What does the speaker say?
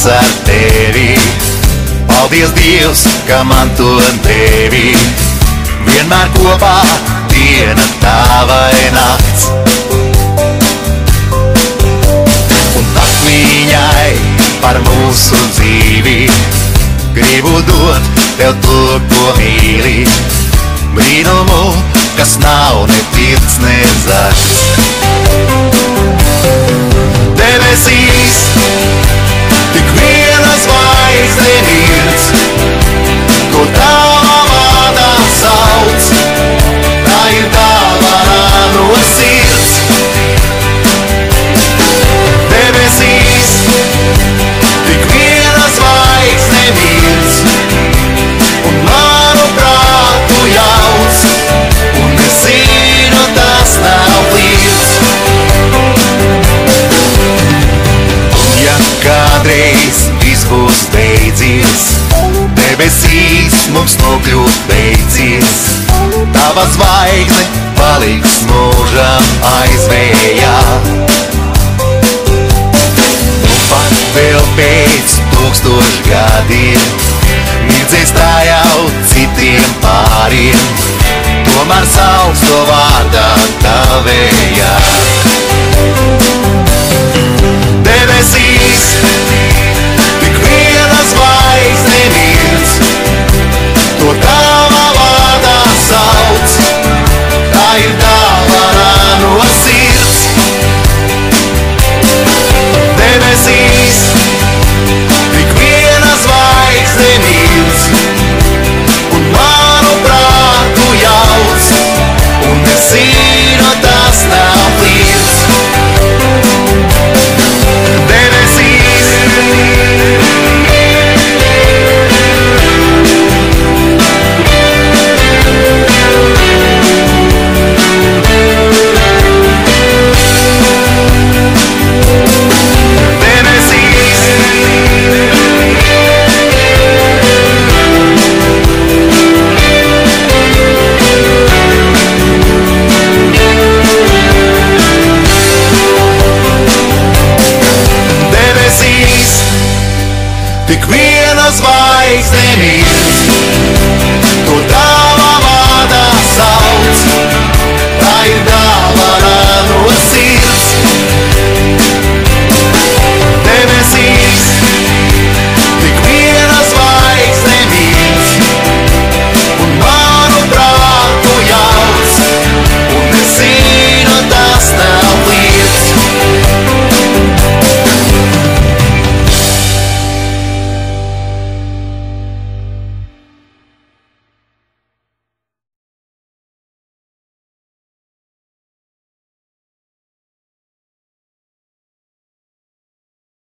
ar tevi. Paldies, Dievs, ka man to devi. Vienmēr kopā diena tā vai nakts. Un tak viņai par mūsu dzīvi gribu dot tev to, ko mīli. Brīnumu, kas nav ne pirts, ne zaķis. Debesīs tik viena zvaigzne mirts, ko tava vārdā sauc. Tā ir tava no sirds. Debesīs tik viena zvaigzne mirts, un manu prātu jauc, un es zinu, tas nav flirts. Un ja kādreiz viss būs beidzies, debesīs mums nokļūt beidzies, tava zvaigzne paliks mūžam aizvējā. Un pat vēl pēc 1000 gadiem mirdzēs tā jau citiem pāriem, tomēr sauc to vārdā tavējā.